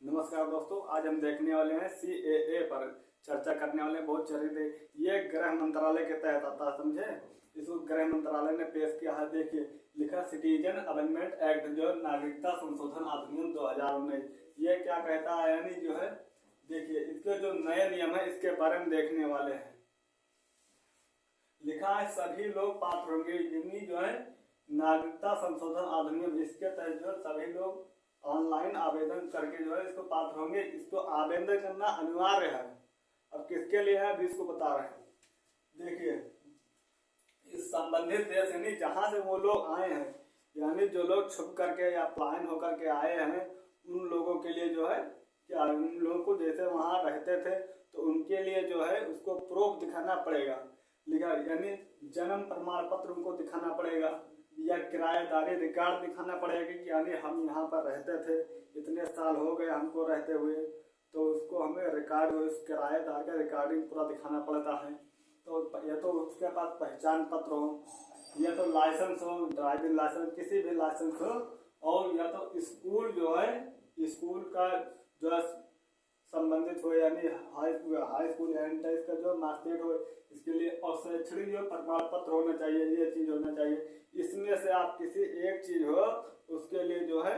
नमस्कार दोस्तों, आज हम देखने वाले हैं CAA पर चर्चा करने वाले हैं। बहुत चर्चित ये गृह मंत्रालय के तहत आता है, समझे। इसको गृह मंत्रालय ने पेश किया है। देखिए लिखा सिटीजन अमेंडमेंट एक्ट, जो नागरिकता संशोधन अधिनियम 2019। ये क्या कहता है, यानी जो है देखिए इसके जो नए नियम है इसके बारे में देखने वाले हैं। लिखा है सभी लोग पात्र होंगे, यानी जो है नागरिकता संशोधन अधिनियम इसके तहत जो सभी लोग ऑनलाइन आवेदन करके जो है इसको पात्र होंगे। इसको आवेदन करना अनिवार्य है। अब किसके लिए है अभी इसको बता रहे हैं। देखिए इस संबंधित देश यानी जहां से वो लोग आए हैं, यानी जो लोग छुप करके या पलायन होकर के आए हैं, उन लोगों के लिए जो है क्या, उन लोगों को जैसे वहां रहते थे तो उनके लिए जो है उसको प्रूफ दिखाना पड़ेगा। लिखा यानी जन्म प्रमाण पत्र उनको दिखाना पड़ेगा, या किराएदारी रिकॉर्ड दिखाना पड़ेगा कि यानी हम यहाँ पर रहते थे, इतने साल हो गए हमको रहते हुए, तो उसको हमें रिकॉर्ड, उस किराएदार का रिकॉर्डिंग पूरा दिखाना पड़ता है। तो या तो उसके पास पहचान पत्र हो, या तो लाइसेंस हो, ड्राइविंग लाइसेंस, किसी भी लाइसेंस हो, और या तो स्कूल जो है स्कूल का जो है संबंधित हो, यानी हाई स्कूल एंड का जो मार्कशीट हो इसके लिए, और शैक्षणिक जो प्रमाण पत्र होना चाहिए, ये चीज होना चाहिए। इसमें से आप किसी एक चीज हो उसके लिए जो है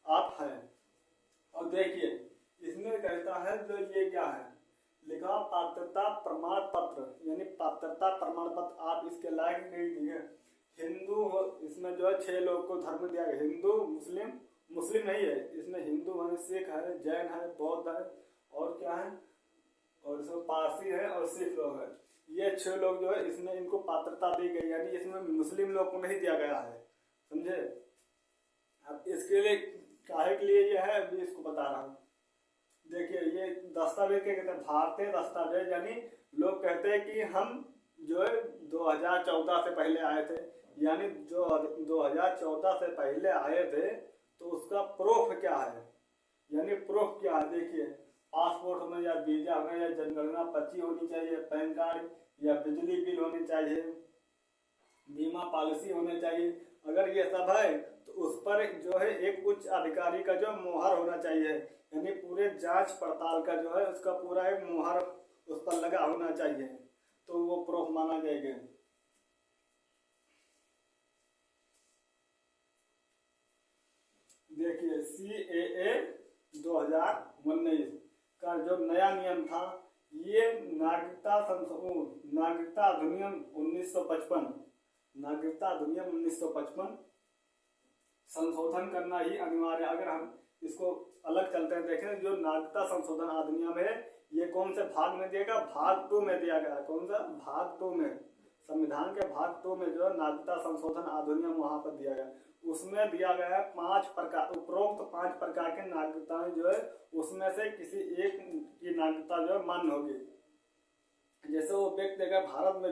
आप हैं। और देखिए इसमें कहता है जो ये क्या है, लिखा पात्रता प्रमाण पत्र, यानी पात्रता प्रमाण पत्र आप इसके लायक नहीं दिए। हिंदू हो, इसमें जो है 6 लोगों को धर्म दिया गया, हिंदू मुस्लिम नहीं है इसमें, हिंदू है, सिख है, जैन है, बौद्ध है, और क्या है, और इसमें पारसी है और सिख लोग है। ये 6 लोग जो है इसमें इनको पात्रता दी गई, यानी इसमें मुस्लिम लोग को नहीं दिया गया है, समझे। अब इसके लिए काहे के लिए ये है अभी इसको बता रहा हूँ। देखिए ये दस्तावेज क्या कहते हैं, भारतीय दस्तावेज, यानी लोग कहते हैं कि हम जो है 2014 से पहले आए थे, यानी जो 2014 से पहले आए थे तो उसका प्रूफ क्या है, यानी प्रूफ क्या है। देखिए पासपोर्ट होना, या वीजा होना, या जनगणना पर्ची होनी चाहिए, पैन कार्ड या बिजली बिल होनी चाहिए, बीमा पॉलिसी होनी चाहिए। अगर ये सब है तो उस पर जो है एक उच्च अधिकारी का जो मुहर होना चाहिए, यानी पूरे जांच पड़ताल का जो है उसका पूरा एक मुहर उस पर लगा होना चाहिए, तो वो प्रूफ माना जाएगा। देखिए CAA 2019 का जो नया नियम था, ये नागरिकता अधिनियम 1955, नागरिकता अधिनियम 1955 संशोधन करना ही अनिवार्य। अगर हम इसको अलग चलते हैं देखें, जो नागरिकता संशोधन अधिनियम है ये कौन से भाग में दिया गया, भाग 2 में दिया गया। कौन सा भाग 2 में, संविधान के भाग 2 में जो है नागरिकता संशोधन अधिनियम वहां पर दिया गया। उसमें दिया गया है 5 प्रकार, उपरोक्त 5 प्रकार के नागरिकताएं जो है उसमें से किसी एक की नागरिकता जो है मान्य होगी। जैसे वो व्यक्ति अगर भारत में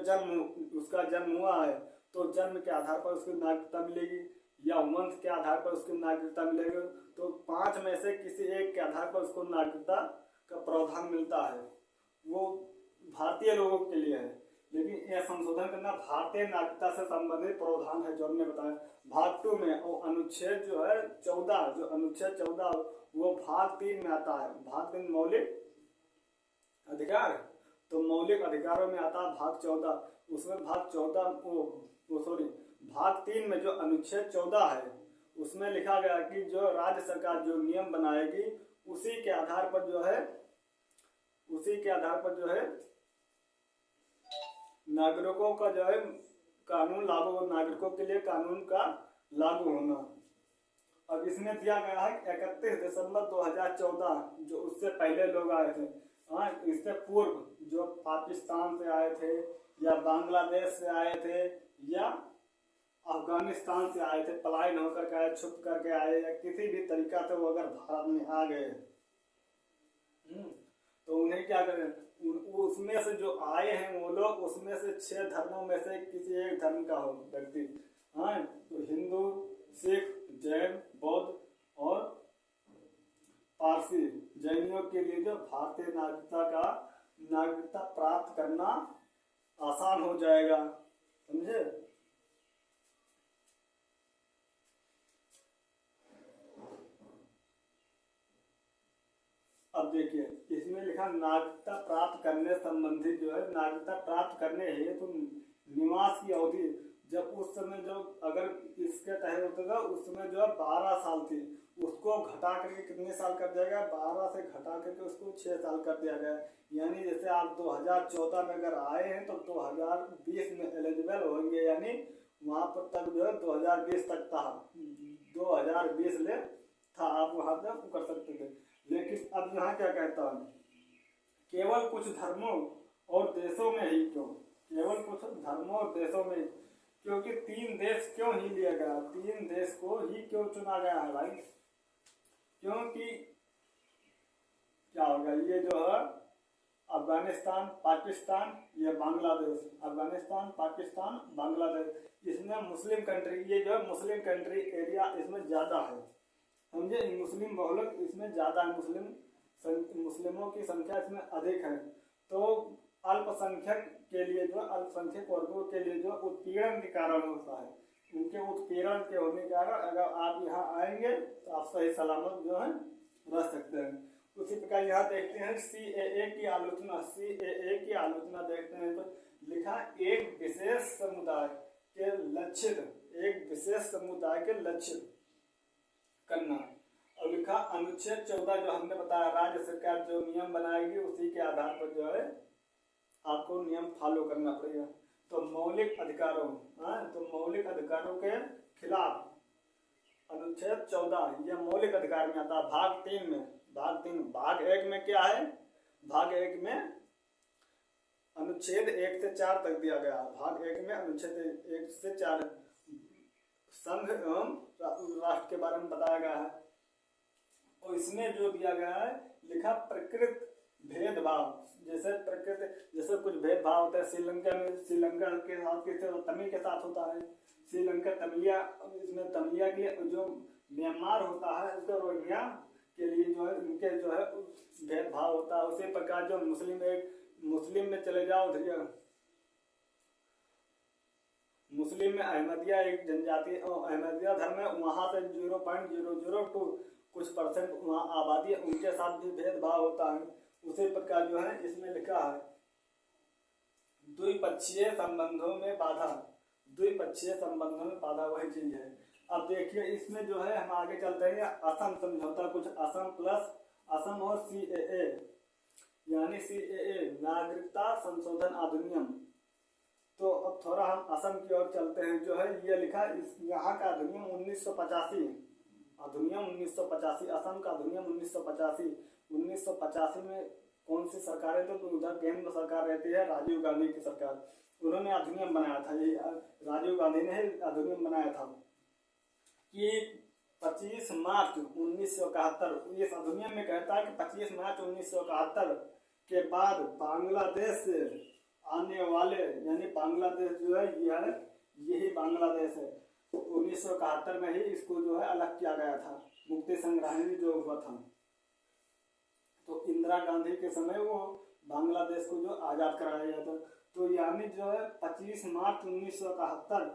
उसका जन्म हुआ है तो जन्म के आधार पर उसकी नागरिकता मिलेगी, या वंश के आधार पर उसकी नागरिकता मिलेगी। तो 5 में से किसी एक के आधार पर उसको नागरिकता का प्रावधान मिलता है, वो भारतीय लोगों के लिए है। लेकिन यह संशोधन करना भारतीय नागरिकता से संबंधित प्रावधान है जो हमने बताया भाग 2 में। और अनुच्छेद जो है 14, जो अनुच्छेद 14 वो भाग 3 में आता है। भाग 3 मौलिक अधिकार, तो मौलिक अधिकारों में आता है भाग 14। उसमें भाग 14 भाग 3 में जो अनुच्छेद 14 है उसमें लिखा गया कि जो राज्य सरकार जो नियम बनाएगी उसी के आधार पर जो है नागरिकों का जो है कानून लागू, नागरिकों के लिए कानून का लागू होना। अब इसमें दिया गया है 31 दिसंबर 2014, जो उससे पहले लोग आए थे, हाँ इससे पूर्व जो पाकिस्तान से आए थे, या बांग्लादेश से आए थे, या अफगानिस्तान से आए थे, पलायन होकर के आए, छुप करके आए, या किसी भी तरीका से वो अगर भारत में आ गए तो उन्हें क्या करें, उसमें से जो आए हैं वो लोग, उसमें से 6 धर्मों में से किसी एक धर्म का हो व्यक्ति, हाँ तो हिंदू, सिख, जैन, बौद्ध और पारसी, जैनियों के लिए जो भारतीय नागरिकता प्राप्त करना आसान हो जाएगा, समझे। अब देखिए इसमें लिखा नागरिकता प्राप्त करने संबंधी जो है, नागरिकता प्राप्त करने हेतु निवास की अवधि, जब उस समय जो अगर इसके तहत होता था उस समय जो है 12 साल थी, उसको घटा करके कितने साल कर दिया गया, 12 से घटा करके उसको 6 साल कर दिया गया। यानी जैसे आप 2014 में अगर आए हैं तो 2020 में एलिजिबल होंगे, यानी वहां पर तक जो है 2020 तक था, 2020 ले था, आप वहां तक कर सकते थे। लेकिन अब यहाँ क्या कहता है, केवल कुछ धर्मों और देशों में ही, क्यों केवल कुछ धर्मों और देशों में, क्योंकि 3 देश क्यों ही लिया गया, 3 देश को ही क्यों चुना गया है भाई, क्योंकि क्या होगा, ये जो है अफगानिस्तान, पाकिस्तान, ये बांग्लादेश, अफगानिस्तान, पाकिस्तान, बांग्लादेश, इसमें मुस्लिम कंट्री, ये जो है मुस्लिम कंट्री एरिया इसमें ज्यादा है, समझे, मुस्लिम बहुलक इसमें ज्यादा है, मुस्लिमों की संख्या इसमें अधिक है। तो अल्पसंख्यक के लिए जो अल्पसंख्यक वर्गों के लिए जो उत्पीड़न के कारण होता है, उनके उत्पीड़न के होने के कारण अगर आप यहाँ आएंगे तो आप सही सलामत जो है रह सकते हैं। उसी प्रकार यहाँ देखते हैं CAA की आलोचना, CAA की आलोचना देखते हैं तो लिखा एक विशेष समुदाय के लक्षित, एक विशेष समुदाय के लक्षित करना। और लिखा अनुच्छेद 14 जो हमने बताया, राज्य सरकार जो नियम बनाएगी उसी के आधार पर जो है आपको नियम फॉलो करना पड़ेगा। तो मौलिक अधिकारों, तो मौलिक अधिकारों के खिलाफ अनुच्छेद 14 यह मौलिक अधिकार में आता है। भाग 3 में, भाग 1 में क्या है, भाग 1 में अनुच्छेद 1 से 4 तक दिया गया। भाग 1 में अनुच्छेद 1 से 4 संघ एवं राष्ट्र के बारे में बताया गया है। और इसमें जो दिया गया है लिखा प्रकृत भेदभाव, जैसे कुछ भेदभाव होता है श्रीलंका में, श्रीलंका के साथ तमिल के साथ होता है, श्रीलंका तमिलिया, इसमें तमिलिया के लिए जो म्यांमार होता है उसका रोहिंग्या के लिए जो है उनके जो है भेदभाव होता है। उसी प्रकार जो मुस्लिम में चले जाओ, मुस्लिम में अहमदिया एक जनजाति, अहमदिया धर्म है, वहां से 0.002 कुछ % वहाँ आबादी है, उनके साथ भी भेदभाव होता है। उसी प्रकार जो है इसमें लिखा है द्विपक्षीय संबंधों में बाधा, द्विपक्षीय संबंधों में बाधा वही चीज है। अब देखिए इसमें जो है हम आगे चलते हैं, असम समझौता, कुछ असम प्लस असम और CAA, यानी CAA नागरिकता संशोधन अधिनियम। तो अब थोड़ा हम असम की ओर चलते हैं। जो है ये लिखा यहाँ का अधिनियम 1985, अधिनियम 1985, असम का अधिनियम 1985 में कौन सी सरकारें तो उधर केंद्र सरकार रहती है, राजीव गांधी की सरकार, उन्होंने अधिनियम बनाया था, ये राजीव गांधी ने अधिनियम बनाया था कि 25 मार्च 1971, इस अधिनियम में कहता है कि 25 मार्च 1971 के बाद बांग्लादेश से आने वाले, यानी बांग्लादेश जो है यही बांग्लादेश है, 1971 में ही इसको जो है अलग किया गया था, मुक्ति संग्राम जो हुआ था। तो इंदिरा गांधी के समय वो बांग्लादेश को जो आजाद कराया गया था। तो यानी जो है 25 मार्च 1971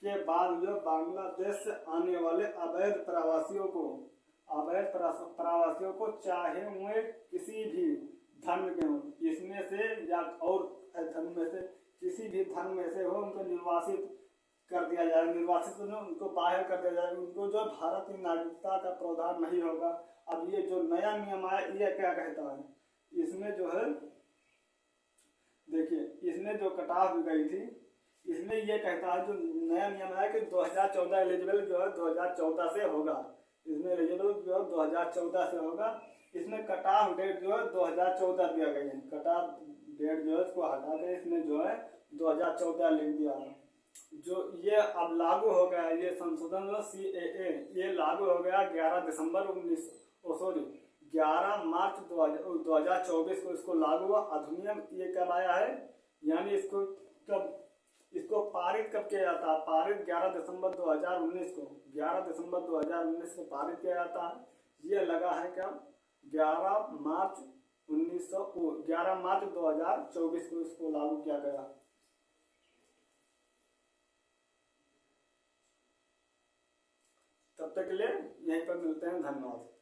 के बाद जो बांग्लादेश से आने वाले अवैध प्रवासियों को चाहे वे किसी भी धर्म के हों, इसमें से या और धर्म में से किसी भी धर्म में से हो, उनको निर्वासित कर दिया जाए, निर्वासित उनको बाहर कर दिया जाए, उनको जो भारत की नागरिकता का प्रावधान नहीं होगा। अब ये जो नया नियम आया ये क्या कहता है, इसमें जो है देखिए, इसमें जो कटाव गई थी, इसमें ये कहता है जो नया नियम है कि 2014 एलिजिबल जो है 2014 से होगा, इसमें एलिजिबल जो है 2014 से होगा। इसमें कट ऑफ डेट जो है 2014 दिया गया है, कट ऑफ डेट जो है उसको हटा के इसमें जो है 2014 लिख दिया है। जो ये अब लागू हो गया, ये संशोधन CAA ये लागू हो गया 11 मार्च 2024 को इसको लागू हुआ। अधिनियम ये कब आया है, यानी इसको पारित कब किया जाता है, पारित 11 दिसंबर 2019 को, 11 दिसंबर 2019 को पारित किया जाता है। ये लगा है कब, 11 मार्च 2024 को इसको लागू किया गया। तब तक के लिए यहीं पर मिलते हैं, धन्यवाद।